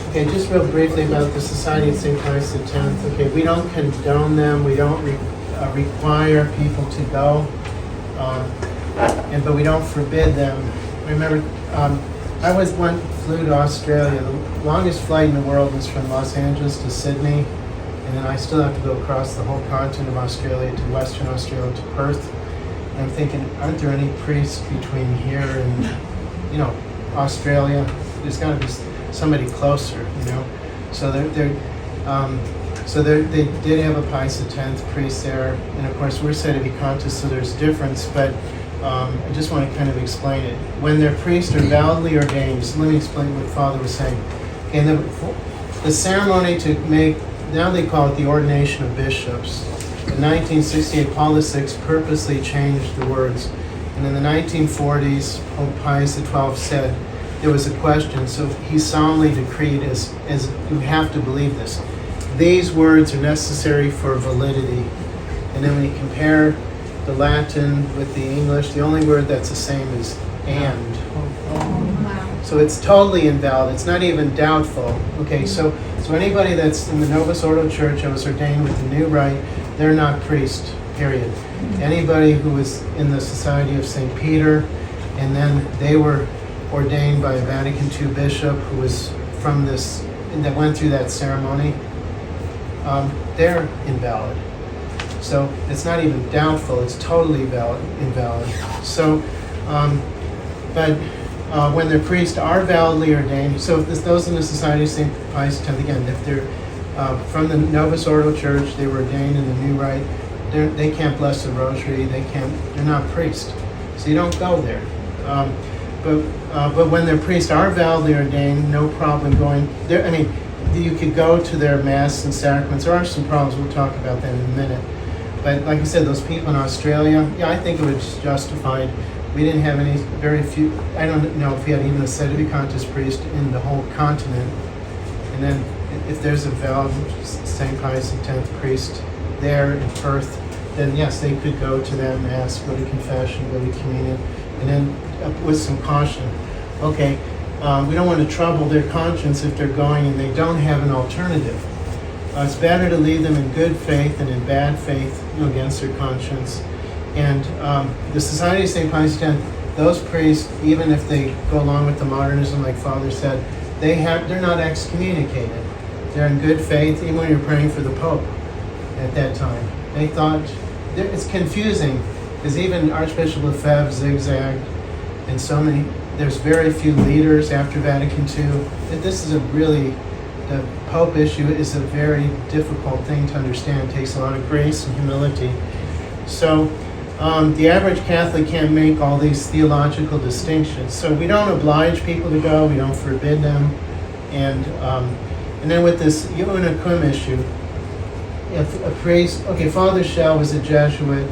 Okay, just real briefly about the Society of St. Pius X. Okay, we don't condone them. We don't require people to go, but we don't forbid them. Remember, I flew to Australia. The longest flight in the world was from Los Angeles to Sydney, and then I still have to go across the whole continent of Australia to Western Australia to Perth. And I'm thinking, aren't there any priests between here and, Australia? There's got to be somebody closer, So they did have a Pius X priest there, and of course we're said to be conscious, so there's difference. But I just want to kind of explain it. When their priests are validly ordained, so let me explain what Father was saying. Okay, the ceremony to make, now they call it the ordination of bishops. In 1968, Paul VI purposely changed the words, and in the 1940s, Pope Pius XII said there was a question, so he solemnly decreed, as you have to believe this, these words are necessary for validity. And then when you compare the Latin with the English, the only word that's the same is and. So it's totally invalid. It's not even doubtful. Okay, so anybody that's in the Novus Ordo Church that was ordained with the new rite, they're not priest, period. Anybody who was in the Society of St. Peter, and then they were ordained by a Vatican II bishop who was from this, and that went through that ceremony, they're invalid. So it's not even doubtful, it's totally invalid. So, when the priests are validly ordained, so if those in the Society of St. Pius X, again, if they're from the Novus Ordo Church, they were ordained in the new rite, they can't bless the rosary, they're not priests. So you don't go there. But when their priests are validly ordained, no problem going there. I mean, you could go to their mass and sacraments. There are some problems, we'll talk about that in a minute. But like I said, those people in Australia, yeah, I think it was justified. We didn't have very few, I don't know if we had even a sedevacantist priest in the whole continent. And then if there's a valid St. Pius X priest there in Perth, then yes, they could go to that mass, go to confession, go to communion, and then with some caution. Okay, we don't want to trouble their conscience if they're going and they don't have an alternative. It's better to leave them in good faith than in bad faith against their conscience. And the Society of St. Pius X, those priests, even if they go along with the modernism, like Father said, they're not excommunicated. They're in good faith, even when you're praying for the Pope at that time. They thought, it's confusing, because even Archbishop Lefebvre zigzagged, and there's very few leaders after Vatican II. This is the Pope issue is a very difficult thing to understand. It takes a lot of grace and humility. So the average Catholic can't make all these theological distinctions. So we don't oblige people to go, we don't forbid them. And then with this una cum issue, if a priest, okay, Father Shell was a Jesuit.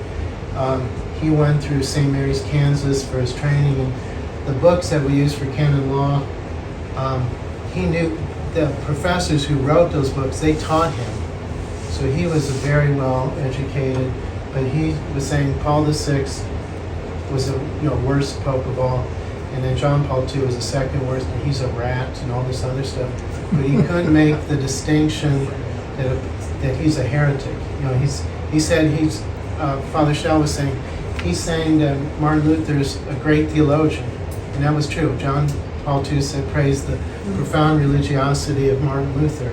He went through St. Mary's, Kansas for his training, and the books that we use for canon law, he knew the professors who wrote those books, they taught him. So he was very well educated, but he was saying Paul VI was the worst pope of all, and then John Paul II was the second worst, and he's a rat and all this other stuff. But he couldn't make the distinction that he's a heretic. He said Father Shell was saying, he's saying that Martin Luther's a great theologian, and that was true. John Paul II said, praise the profound religiosity of Martin Luther,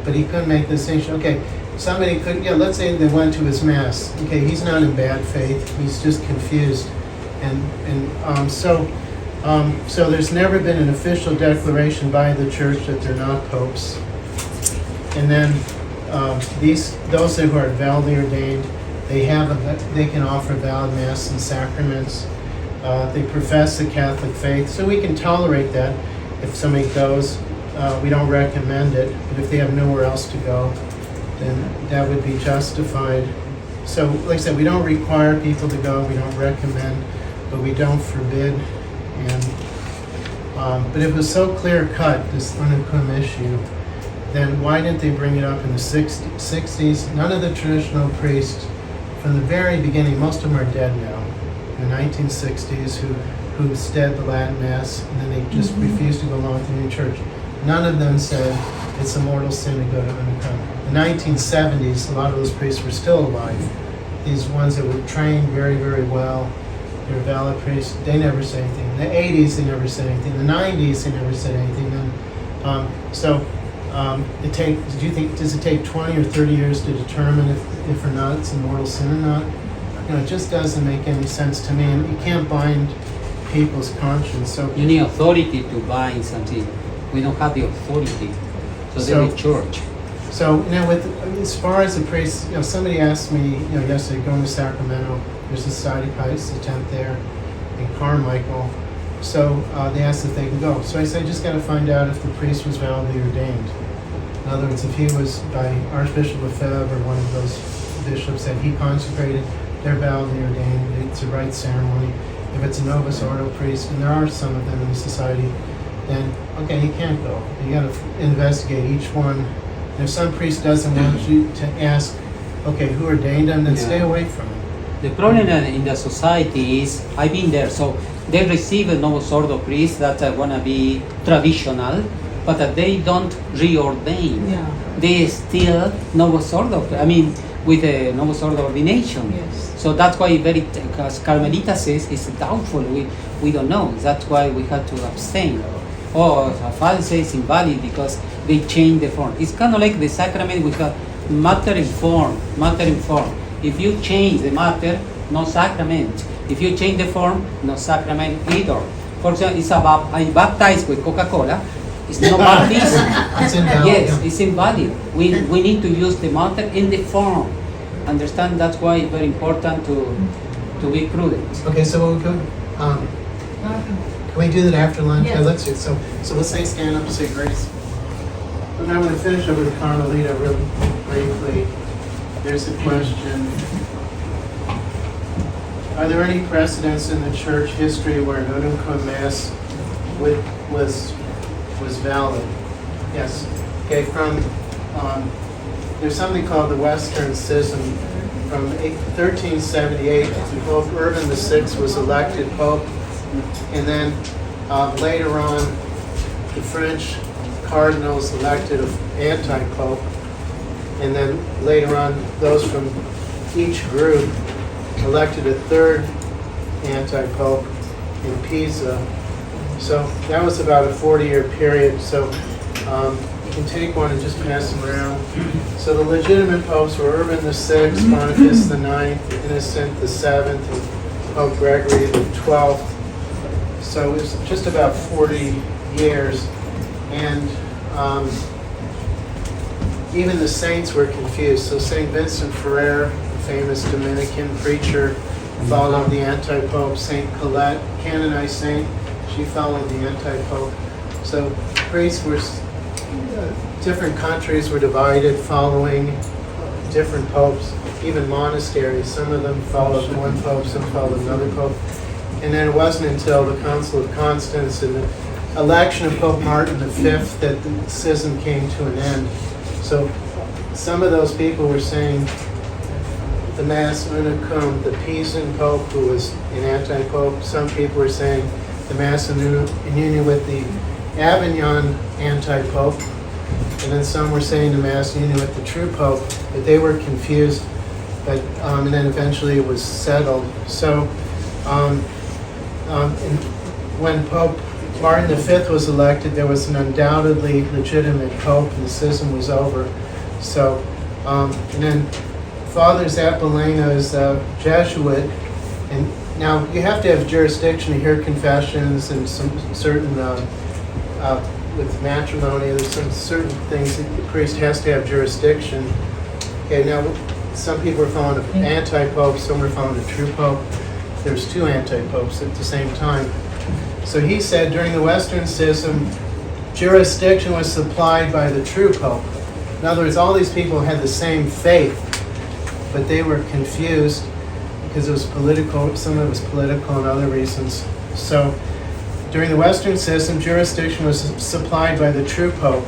but he couldn't make the distinction. Okay, somebody could, let's say they went to his mass. Okay, he's not in bad faith, he's just confused. So there's never been an official declaration by the church that they're not popes. And then those who are validly ordained, they can offer valid mass and sacraments. They profess the Catholic faith, so we can tolerate that. If somebody goes, we don't recommend it, but if they have nowhere else to go, then that would be justified. So, like I said, we don't require people to go, we don't recommend, but we don't forbid. And but if it was so clear-cut, this una cum issue, then why didn't they bring it up in the 60s? None of the traditional priests, from the very beginning, most of them are dead now, in the 1960s, who said the Latin Mass, and then they just refused to go along with the new church. none of them said it's a mortal sin to go to Unicum. In the 1970s, a lot of those priests were still alive. These ones that were trained very, very well, they were valid priests, they never said anything. In the 80s, they never said anything. In the 90s, they never said anything. And do you think, does it take 20 or 30 years to determine if or not it's a mortal sin or not? You know, it just doesn't make any sense to me, and you can't bind people's conscience. So you need authority to bind something. We don't have the authority, so they're the church. So, you know, as far as the priests, you know, somebody asked me, you know, yesterday, going to Sacramento, there's a Society Pius attempt there in Carmichael. So they asked if they can go. So I said, I just got to find out if the priest was validly ordained. In other words, if he was by Archbishop Lefebvre or one of those bishops that he consecrated, they're validly ordained. It's a rite ceremony. If it's a Novus Ordo priest, and there are some of them in the society, then okay, he can't go. You got to investigate each one. And if some priest doesn't want you to ask, okay, who ordained them, then stay away from it. The problem in the society is, I've been there, so they receive a Novus Ordo priest that want to be traditional, but they don't reordain. Yeah. They still Novus Ordo, with a Novus Ordo ordination. Yes. So that's why because Carmelita says it's doubtful, we don't know. That's why we had to abstain. Or Father says invalid because they change the form. It's kind of like the sacrament, we have matter and form. If you change the matter, no sacrament. If you change the form, no sacrament either. For example, I baptize with Coca-Cola, it's not baptism. It's invalid. Yes, it's invalid. We need to use the matter and the form. Understand? That's why it's very important to be prudent. Okay, so we'll go. Can we do that after lunch? Yes. Yeah, let's do it. So let's say stand up and say grace. And I'm going to finish over to Carmelita really briefly. There's a question. Are there any precedents in the church history where an Unicum Mass was valid? Yes. Okay, there's something called the Western Schism. From 1378, Pope Urban VI was elected Pope, and then later on, the French cardinals elected an anti-pope, and then later on, those from each group elected a third anti-pope in Pisa. So that was about a 40-year period. So you can take one and just pass them around. So the legitimate popes were Urban VI, Boniface IX, Innocent VII, and Pope Gregory XII. So it was just about 40 years. And even the saints were confused. So St. Vincent Ferrer, the famous Dominican preacher, followed the anti-pope. St. Colette, canonized saint, she followed the anti-pope. So priests were, different countries were divided following different popes. Even monasteries, some of them followed one pope, some followed another pope. And then it wasn't until the Council of Constance and the election of Pope Martin V that the schism came to an end. So some of those people were saying the Mass Unicum, the Pisan Pope who was an anti-pope. Some people were saying the Mass in union with the Avignon anti-pope. And then some were saying the Mass in union with the true Pope, but they were confused. But and then eventually it was settled. So when Pope Martin V was elected, there was an undoubtedly legitimate pope, and the schism was over. So, and then Father Zappalena is a Jesuit, and now you have to have jurisdiction to hear confessions and some certain, with matrimony, there's some certain things that the priest has to have jurisdiction. Okay, now some people are following an anti-pope, some are following a true pope. There's two anti-popes at the same time. So he said during the Western Schism, jurisdiction was supplied by the true pope. In other words, all these people had the same faith, but they were confused because it was political, some of it was political and other reasons. So during the Western Schism, jurisdiction was supplied by the true pope.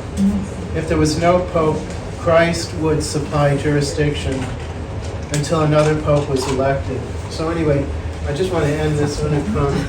If there was no pope, Christ would supply jurisdiction until another pope was elected. So anyway, I just want to end this Unicum